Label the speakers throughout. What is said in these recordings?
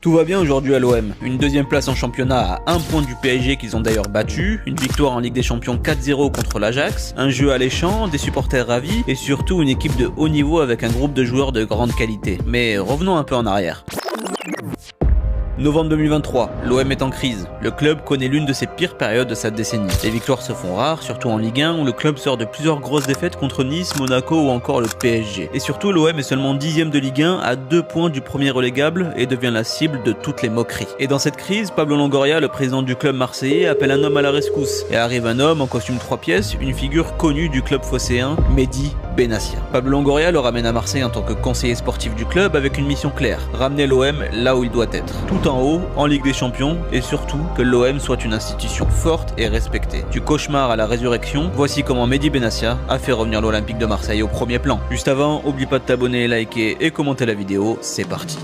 Speaker 1: Tout va bien aujourd'hui à l'OM. Une deuxième place en championnat à 1 point du PSG qu'ils ont d'ailleurs battu, une victoire en Ligue des Champions 4-0 contre l'Ajax, un jeu alléchant, des supporters ravis et surtout une équipe de haut niveau avec un groupe de joueurs de grande qualité. Mais revenons un peu en arrière. Novembre 2023, l'OM est en crise. Le club connaît l'une de ses pires périodes de sa décennie. Les victoires se font rares, surtout en Ligue 1 où le club sort de plusieurs grosses défaites contre Nice, Monaco ou encore le PSG. Et surtout, l'OM est seulement 10e de Ligue 1 à 2 points du premier relégable et devient la cible de toutes les moqueries. Et dans cette crise, Pablo Longoria, le président du club marseillais, appelle un homme à la rescousse. Et arrive un homme en costume 3 pièces, une figure connue du club phocéen, Mehdi Benassia. Pablo Longoria le ramène à Marseille en tant que conseiller sportif du club avec une mission claire, ramener l'OM là où il doit être, tout en haut, en Ligue des Champions, et surtout que l'OM soit une institution forte et respectée. Du cauchemar à la résurrection, voici comment Mehdi Benassia a fait revenir l'Olympique de Marseille au premier plan. Juste avant, oublie pas de t'abonner, liker et commenter la vidéo, c'est parti.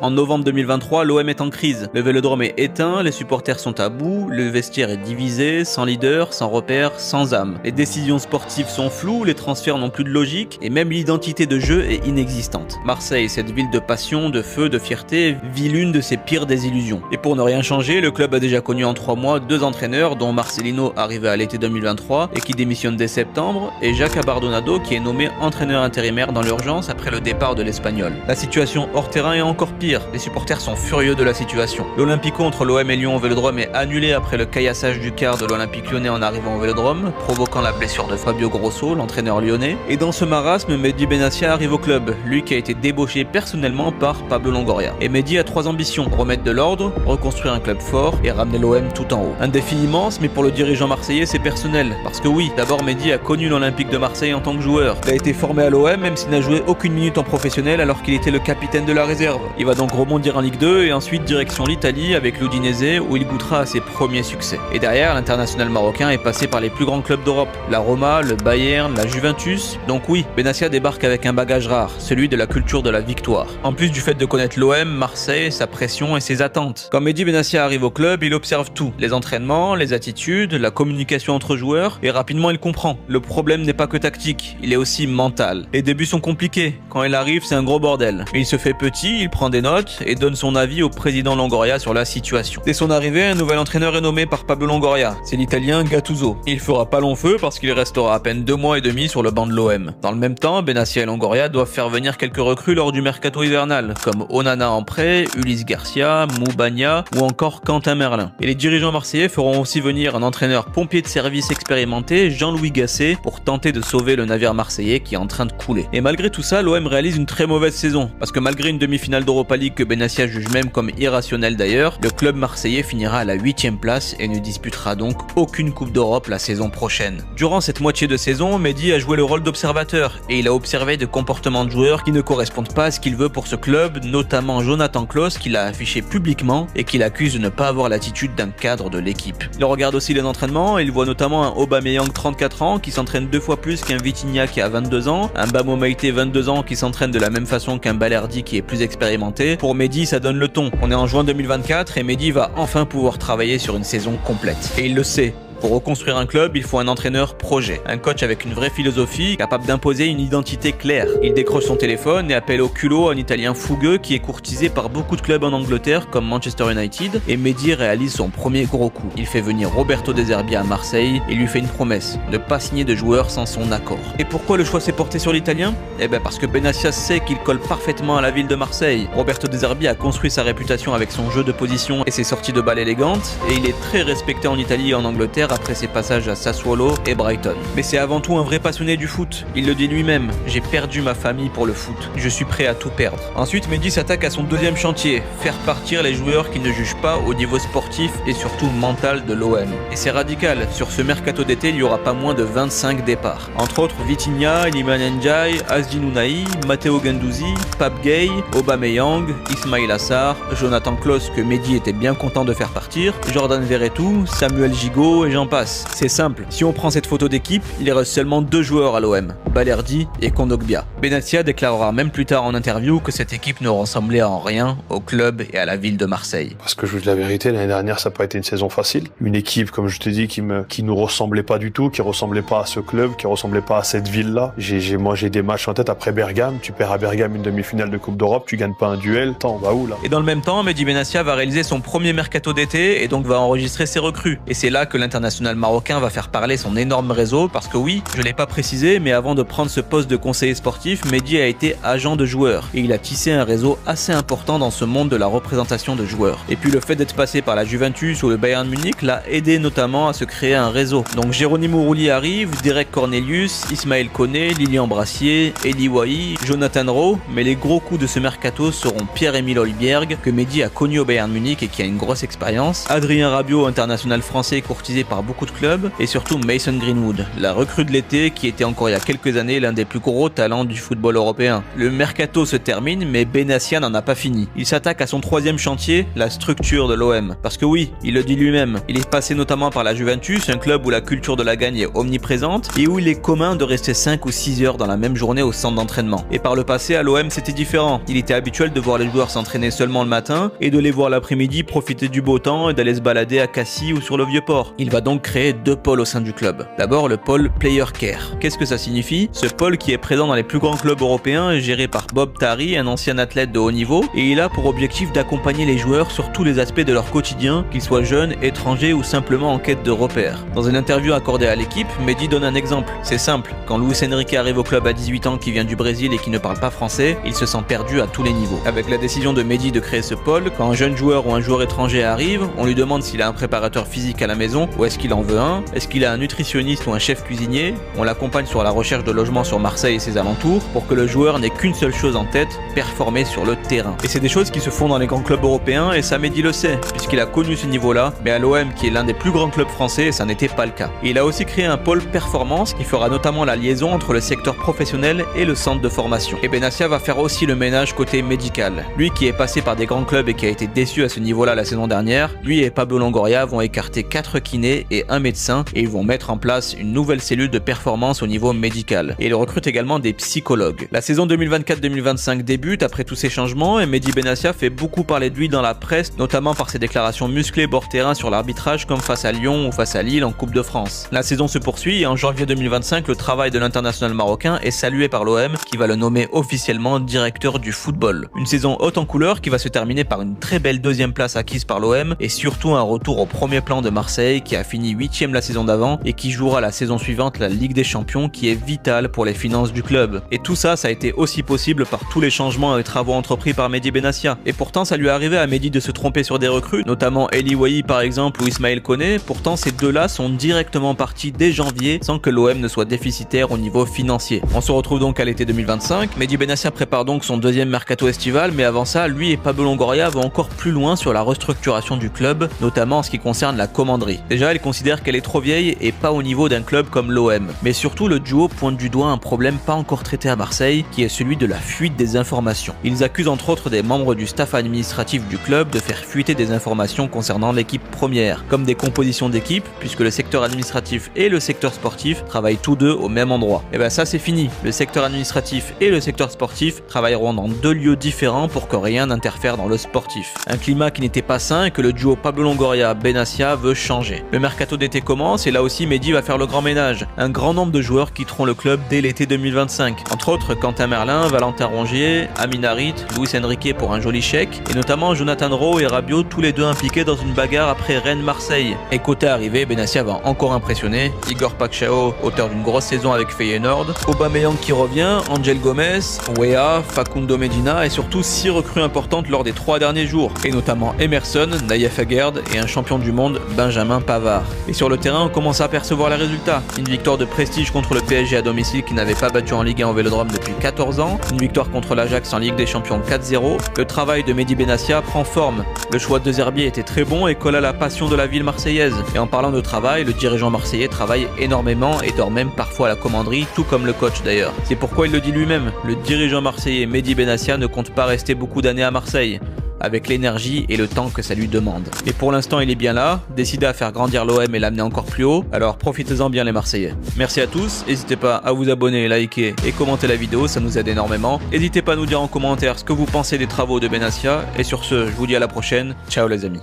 Speaker 1: En novembre 2023, l'OM est en crise. Le Vélodrome est éteint, les supporters sont à bout, le vestiaire est divisé, sans leader, sans repère, sans âme. Les décisions sportives sont floues, les transferts n'ont plus de logique et même l'identité de jeu est inexistante. Marseille, cette ville de passion, de feu, de fierté, vit l'une de ses pires désillusions. Et pour ne rien changer, le club a déjà connu en 3 mois 2 entraîneurs, dont Marcelino arrivé à l'été 2023 et qui démissionne dès septembre, et Jacques Abardonado qui est nommé entraîneur intérimaire dans l'urgence après le départ de l'Espagnol. La situation hors terrain est encore pire. Les supporters sont furieux de la situation. L'Olympico entre l'OM et Lyon au Vélodrome est annulé après le caillassage du quart de l'Olympique lyonnais en arrivant au Vélodrome, provoquant la blessure de Fabio Grosso, l'entraîneur lyonnais. Et dans ce marasme, Mehdi Benassia arrive au club, lui qui a été débauché personnellement par Pablo Longoria. Et Mehdi a 3 ambitions: remettre de l'ordre, reconstruire un club fort et ramener l'OM tout en haut. Un défi immense, mais pour le dirigeant marseillais, c'est personnel. Parce que oui, d'abord Mehdi a connu l'Olympique de Marseille en tant que joueur. Il a été formé à l'OM, même s'il n'a joué aucune minute en professionnel alors qu'il était le capitaine de la réserve. Il va donc rebondir en Ligue 2 et ensuite direction l'Italie avec l'Udinese où il goûtera à ses premiers succès. Et derrière, l'international marocain est passé par les plus grands clubs d'Europe, la Roma, le Bayern, la Juventus. Donc oui, Benassia débarque avec un bagage rare, celui de la culture de la victoire. En plus du fait de connaître l'OM, Marseille, sa pression et ses attentes. Quand Mehdi Benassia arrive au club, il observe tout, les entraînements, les attitudes, la communication entre joueurs et rapidement il comprend. Le problème n'est pas que tactique, il est aussi mental. Les débuts sont compliqués, quand il arrive c'est un gros bordel. Il se fait petit, il prend des notes et donne son avis au président Longoria sur la situation. Dès son arrivée, un nouvel entraîneur est nommé par Pablo Longoria, c'est l'Italien Gattuso. Il fera pas long feu parce qu'il restera à peine 2 mois et demi sur le banc de l'OM. Dans le même temps, Benassia et Longoria doivent faire venir quelques recrues lors du mercato hivernal, comme Onana en prêt, Ulysse Garcia, Moubagna ou encore Quentin Merlin. Et les dirigeants marseillais feront aussi venir un entraîneur pompier de service expérimenté, Jean-Louis Gasset, pour tenter de sauver le navire marseillais qui est en train de couler. Et malgré tout ça, l'OM réalise une très mauvaise saison, parce que malgré une demi-finale d'Europa League que Benassia juge même comme irrationnelle d'ailleurs, le club marseillais finira à la 8e place et ne disputera donc aucune Coupe d'Europe la saison prochaine. Durant cette moitié de saison, Mehdi a joué le rôle d'observateur et il a observé des comportements de joueurs qui ne correspondent pas à ce qu'il veut pour ce club, notamment Jonathan Klaus qu'il a affiché publiquement et qu'il accuse de ne pas avoir l'attitude d'un cadre de l'équipe. Il regarde aussi les entraînements et il voit notamment un Aubameyang 34 ans qui s'entraîne 2 fois plus qu'un Vitinha qui a 22 ans, un Bamo Meïté 22 ans qui s'entraîne de la même façon qu'un Balerdi qui est plus expérimenté. Pour Mehdi, ça donne le ton. On est en juin 2024 et Mehdi va enfin pouvoir travailler sur une saison complète. Et il le sait. Pour reconstruire un club, il faut un entraîneur projet, un coach avec une vraie philosophie, capable d'imposer une identité claire. Il décroche son téléphone et appelle au culot un Italien fougueux qui est courtisé par beaucoup de clubs en Angleterre comme Manchester United, et Mehdi réalise son premier gros coup. Il fait venir Roberto De Zerbi à Marseille et lui fait une promesse, ne pas signer de joueur sans son accord. Et pourquoi le choix s'est porté sur l'Italien ? Eh ben parce que Benassia sait qu'il colle parfaitement à la ville de Marseille. Roberto De Zerbi a construit sa réputation avec son jeu de position et ses sorties de balles élégantes, et il est très respecté en Italie et en Angleterre après ses passages à Sassuolo et Brighton. Mais c'est avant tout un vrai passionné du foot. Il le dit lui-même, j'ai perdu ma famille pour le foot. Je suis prêt à tout perdre. Ensuite, Mehdi s'attaque à son deuxième chantier, faire partir les joueurs qui ne jugent pas au niveau sportif et surtout mental de l'OM. Et c'est radical, sur ce mercato d'été, il y aura pas moins de 25 départs. Entre autres, Vitinha, Iliman Ndiaye, Azdin Ounahi, Matteo Guendouzi, Pape Gueye, Aubameyang, Ismail Assar, Jonathan Klaus que Mehdi était bien content de faire partir, Jordan Verretou, Samuel Gigot et j'en j'en passe. C'est simple, si on prend cette photo d'équipe, il reste seulement 2 joueurs à l'OM, Balerdi et Kondogbia. Benassia déclarera même plus tard en interview que cette équipe ne ressemblait en rien au club et à la ville de Marseille.
Speaker 2: Parce que je vous dis la vérité, l'année dernière ça n'a pas été une saison facile. Une équipe, comme je te dis, qui nous ressemblait pas du tout, qui ressemblait pas à ce club, qui ressemblait pas à cette ville-là. Moi j'ai des matchs en tête après Bergame, tu perds à Bergame une demi-finale de Coupe d'Europe, tu gagnes pas un duel, on va où là?
Speaker 1: Et dans le même temps, Mehdi Benassia va réaliser son premier mercato d'été et donc va enregistrer ses recrues. Et c'est là que l'international marocain va faire parler son énorme réseau parce que oui, je l'ai pas précisé, mais avant de prendre ce poste de conseiller sportif, Mehdi a été agent de joueurs et il a tissé un réseau assez important dans ce monde de la représentation de joueurs. Et puis le fait d'être passé par la Juventus ou le Bayern Munich l'a aidé notamment à se créer un réseau. Donc Geronimo Rulli arrive, Derek Cornelius, Ismaël Koné, Lilian Brassier, Eli Wahi, Jonathan Rowe, mais les gros coups de ce mercato seront Pierre-Emile Højbjerg, que Mehdi a connu au Bayern Munich et qui a une grosse expérience, Adrien Rabiot, international français courtisé par beaucoup de clubs, et surtout Mason Greenwood, la recrue de l'été qui était encore il y a quelques années l'un des plus gros talents du football européen. Le mercato se termine, mais Benassia n'en a pas fini. Il s'attaque à son 3e chantier, la structure de l'OM. Parce que oui, il le dit lui-même, il est passé notamment par la Juventus, un club où la culture de la gagne est omniprésente et où il est commun de rester 5 ou 6 heures dans la même journée au centre d'entraînement. Et par le passé, à l'OM, c'était différent. Il était habituel de voir les joueurs s'entraîner seulement le matin et de les voir l'après-midi profiter du beau temps et d'aller se balader à Cassis ou sur le Vieux-Port. Il va donc créer 2 pôles au sein du club. D'abord, le pôle Player Care. Qu'est-ce que ça signifie? Ce pôle qui est présent dans les plus grands clubs européens est géré par Bob Tari, un ancien athlète de haut niveau, et il a pour objectif d'accompagner les joueurs sur tous les aspects de leur quotidien, qu'ils soient jeunes, étrangers ou simplement en quête de repères. Dans une interview accordée à l'équipe, Mehdi donne un exemple. C'est simple, quand Luis Enrique arrive au club à 18 ans qui vient du Brésil et qui ne parle pas français, il se sent perdu à tous les niveaux. Avec la décision de Mehdi de créer ce pôle, quand un jeune joueur ou un joueur étranger arrive, on lui demande s'il a un préparateur physique à la maison ou est-ce qu'il en veut un, est-ce qu'il a un nutritionniste ou un chef cuisinier, on l'accompagne sur la recherche de logement sur Marseille et ses alentours pour que le joueur n'ait qu'une seule chose en tête, performer sur le terrain. Et c'est des choses qui se font dans les grands clubs européens et ça Mehdi le sait, puisqu'il a connu ce niveau-là, mais à l'OM qui est l'un des plus grands clubs français, ça n'était pas le cas. Et il a aussi créé un pôle performance qui fera notamment la liaison entre le secteur professionnel et le centre de formation. Et Benassia va faire aussi le ménage côté médical. Lui qui est passé par des grands clubs et qui a été déçu à ce niveau-là la saison dernière, lui et Pablo Longoria vont écarter 4 kinés et un médecin et ils vont mettre en place une nouvelle cellule de performance au niveau médical. Et ils recrutent également des psychologues. La saison 2024-2025 débute après tous ces changements et Mehdi Benassia fait beaucoup parler de lui dans la presse, notamment par ses déclarations musclées bord terrain sur l'arbitrage comme face à Lyon ou face à Lille en Coupe de France. La saison se poursuit et en janvier 2025, le travail de l'international marocain est salué par l'OM qui va le nommer officiellement directeur du football. Une saison haute en couleurs qui va se terminer par une très belle 2e place acquise par l'OM et surtout un retour au premier plan de Marseille qui a fini 8e la saison d'avant et qui jouera la saison suivante la Ligue des Champions qui est vitale pour les finances du club. Et tout ça, ça a été aussi possible par tous les changements et travaux entrepris par Mehdi Benassia. Et pourtant, ça lui est arrivé à Mehdi de se tromper sur des recrues, notamment Eli Wahi par exemple ou Ismaël Koné. Pourtant, ces deux-là sont directement partis dès janvier sans que l'OM ne soit déficitaire au niveau financier. On se retrouve donc à l'été 2025. Mehdi Benassia prépare donc son 2e mercato estival, mais avant ça, lui et Pablo Longoria vont encore plus loin sur la restructuration du club, notamment en ce qui concerne la commanderie. Déjà, il considère qu'elle est trop vieille et pas au niveau d'un club comme l'OM. Mais surtout, le duo pointe du doigt un problème pas encore traité à Marseille, qui est celui de la fuite des informations. Ils accusent entre autres des membres du staff administratif du club de faire fuiter des informations concernant l'équipe première, comme des compositions d'équipe, puisque le secteur administratif et le secteur sportif travaillent tous deux au même endroit. Et ben ça c'est fini, le secteur administratif et le secteur sportif travailleront dans 2 lieux différents pour que rien n'interfère dans le sportif. Un climat qui n'était pas sain et que le duo Pablo Longoria-Benassia veut changer. Le mercato d'été commence et là aussi Mehdi va faire le grand ménage. Un grand nombre de joueurs quitteront le club dès l'été 2025. Entre autres Quentin Merlin, Valentin Rongier, Amin Harit, Luis Enrique pour un joli chèque et notamment Jonathan Rowe et Rabiot tous les deux impliqués dans une bagarre après Rennes-Marseille. Et côté arrivée, Benassia va encore impressionner. Igor Paixão, auteur d'une grosse saison avec Feyenoord, Aubameyang qui revient, Angel Gomez, Weah, Facundo Medina et surtout 6 recrues importantes lors des 3 derniers jours, et notamment Emerson, Naïef Aguerd et un champion du monde, Benjamin Pavard. Et sur le terrain, on commence à apercevoir les résultats. Une victoire de prestige contre le PSG à domicile qui n'avait pas battu en Ligue 1 au Vélodrome depuis 14 ans, une victoire contre l'Ajax en Ligue des Champions 4-0. Le travail de Mehdi Benassia prend forme. Le choix de De Zerbi était très bon et colle à la passion de la ville marseillaise. Et en parlant de travail, le dirigeant marseillais travaille énormément et dort même parfois à la commanderie, tout comme le coach d'ailleurs. C'est pourquoi il le dit lui-même, le dirigeant marseillais Mehdi Benassia ne compte pas rester beaucoup d'années à Marseille. avec l'énergie et le temps que ça lui demande. Et pour l'instant il est bien là, décidé à faire grandir l'OM et l'amener encore plus haut, alors profitez-en bien les Marseillais. Merci à tous, n'hésitez pas à vous abonner, liker et commenter la vidéo, ça nous aide énormément. N'hésitez pas à nous dire en commentaire ce que vous pensez des travaux de Benassia, et sur ce, je vous dis à la prochaine, ciao les amis.